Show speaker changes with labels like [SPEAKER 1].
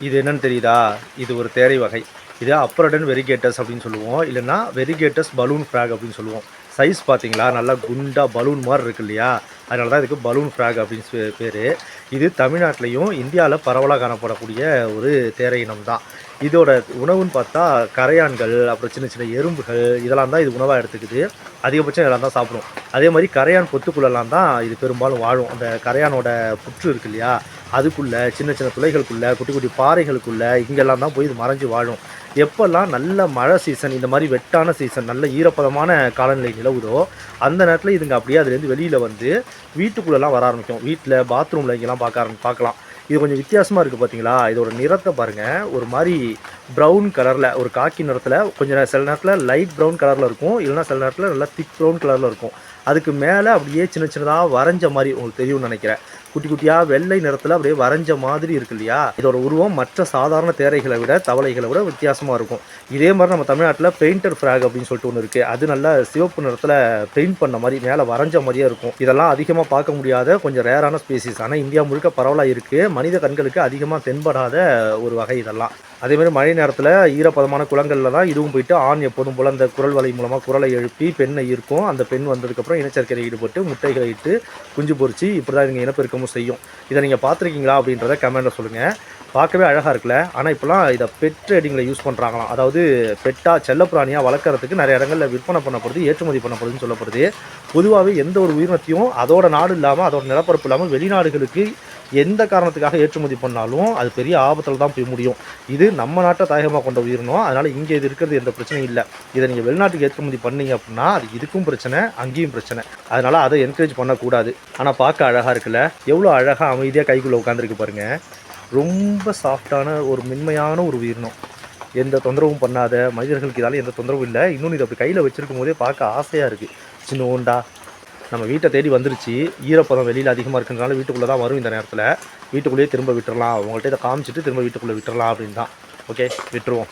[SPEAKER 1] இது என்னன்னு தெரியுதா? இது ஒரு தேரை வகை. இது அப்பரடன் வெரிகேட்டஸ் அப்படின்னு சொல்லுவோம். இல்லன்னா வெரிகேட்டஸ் பலூன் ஃப்ராக் அப்படின்னு சொல்லுவோம். சைஸ் பார்த்தீங்களா? நல்லா குண்டா பலூன் மாரி இருக்கு இல்லையா? அதனால தான் இதுக்கு பலூன் ஃப்ராக் அப்படின்னு பேரு. இது தமிழ்நாட்டிலயும், இந்தியால பரவலா காணப்படக்கூடிய ஒரு தேரை இனம் தான். இதோட உணவுன்னு பார்த்தா கரையான்கள், அப்புறம் சின்ன சின்ன எறும்புகள் இதெல்லாம் தான் இது உணவா எடுத்துக்குது. அதிகபட்சம் இதெல்லாம் தான் சாப்பிடும். அதே மாரி கரையான் பொத்துக்குள்ளலாம் தான் இது பெரும்பாலும் வாழும். அந்த கரையானோட புற்று இருக்கு இல்லையா? அதுக்குள்ள சின்ன சின்ன துளைகளுக்குள்ள, குட்டி குட்டி பாறைகளுக்குள்ள இங்கெல்லாம் தான் போய் இது மறைஞ்சு வாழும். எப்பல்லாம் நல்ல மழை சீசன், இந்த மாரி வெட்டான சீசன், நல்ல ஈரப்பதமான காலநிலை நிலவுதோ, அந்த நேரத்தில இதுங்க அப்படியே அதுலேருந்து வெளியில வந்து வீட்டுக்குள்ளலாம் வர ஆரம்பிக்கும். வீட்ல, பாத்ரூம்ல இங்கெல்லாம் பார்க்கலாம். இது கொஞ்சம் வித்தியாசமா இருக்கு பார்த்தீங்களா? இதோட நிறத்த பாருங்க. ஒரு மாரி ப்ரவுன் கலர்ல, ஒரு காக்கி நிறத்தில கொஞ்சம் சில நேரத்தில லைட் ப்ரவுன் கலர்ல இருக்கும். இல்லன்னா சில நேரத்தில நல்லா திக் ப்ரவுன் கலர்ல இருக்கும். அதுக்கு மேல அப்படியே சின்ன சின்னதா வரைஞ்ச மாரி உங்களுக்கு தெரியும்னு நெனைக்கிறேன். குட்டி குட்டியா வெள்ளை நிறத்துல அப்படியே வரைஞ்ச மாதிரி இருக்கு இல்லையா? இதோட உருவம் மற்ற சாதாரண தேரைகளை விட, தவளைகளை விட வித்தியாசமா இருக்கும். இதே மாரி நம்ம தமிழ்நாட்டுல பெயிண்டட் ஃப்ராக் அப்படின்னு சொல்லிட்டு ஒண்ணு இருக்கு. அது நல்லா சிவப்பு நிறத்துல பெயிண்ட் பண்ண மாரி மேல வரைஞ்ச மாரியே இருக்கும். இதெல்லாம் அதிகமா பார்க்க முடியாத கொஞ்சம் ரேரான ஸ்பீசிஸ். ஆனா இந்தியா முழுக்க பரவலா இருக்கு. மனித கண்களுக்கு அதிகமா தென்படாத ஒரு வகை இதெல்லாம். அதே மாரி மழை நேரத்துல ஈரப்பதமான குளங்கள்ல தான் இதுவும் போயிட்டு ஆண் எப்போதும் போல அந்த குரல் வலை மூலமா குரலை எழுப்பி பெண்ணை ஈர்க்கும். அந்த பெண் வந்ததுக்கப்புறம் இனச்சேர்க்கையில ஈடுபட்டு முட்டைகளை இட்டு குஞ்சு பொரிச்சு இப்படிதான் இதுங்க இனப்பெருக்கமும் செய்யும். இதை நீங்க பார்த்துருக்கீங்களா அப்படின்றத கமெண்ட்ல சொல்லுங்க. பார்க்கவே அழகா இருக்குல்ல. ஆனா இப்பலாம் இத பெட் ட்ரேடிங்ல யூஸ் பண்றாங்களாம். அதாவது பெட்டா செல்லப்பிராணியா வளர்க்கறதுக்கு நிறைய இடங்கள்ல விற்பனை பண்ணப்படுது, ஏற்றுமதி பண்ணப்படுதுன்னு சொல்லப்படுது. பொதுவாவே எந்த ஒரு உயிரினத்தையும் அதோட நாடு இல்லாம, அதோட நிலப்பரப்பு இல்லாம வெளிநாடுகளுக்கு எந்த காரணத்துக்காக ஏற்றுமதி பண்ணாலும் அது பெரிய ஆபத்துல தான் போய் முடியும். இது நம்ம நாட்டை தாயகமா கொண்ட உயிரினம். அதனால இங்க இது இருக்கிறது எந்த பிரச்சனையும் இல்ல. இதை நீங்க வெளிநாட்டுக்கு ஏற்றுமதி பண்ணீங்க அப்படின்னா அது இதுக்கும் பிரச்சனை, அங்கேயும் பிரச்சனை. அதனால அதை என்கரேஜ் பண்ணக்கூடாது. ஆனா பார்க்க அழகா இருக்குல்ல. எவ்வளோ அழகா அமைதியா கைக்குள்ள உட்காந்துருக்கு பாருங்க. ரொம்ப சாஃப்டான ஒரு மென்மையான ஒரு உயிரினம். எந்த தொந்தரவும் பண்ணாத, மனிதர்களுக்கு இதால எந்த தொந்தரவும் இல்ல. இன்னொன்னு இதை அப்படி கையில வச்சிருக்கும் போதே பார்க்க ஆசையா இருக்கு. சின்னோண்டா நம்ம வீட்டை தேடி வந்துருச்சு. ஈரப்பதம் வெளியில் அதிகமாக இருக்கிறதுனால வீட்டுக்குள்ளே தான் வரும் இந்த நேரத்தில். வீட்டுக்குள்ளேயே திரும்ப விட்டுறலாம். உங்கள்கிட்ட இதை காமிச்சிட்டு திரும்ப வீட்டுக்குள்ளே விட்டுறலாம் அப்படின்னு தான். ஓகே, விட்டுருவோம்.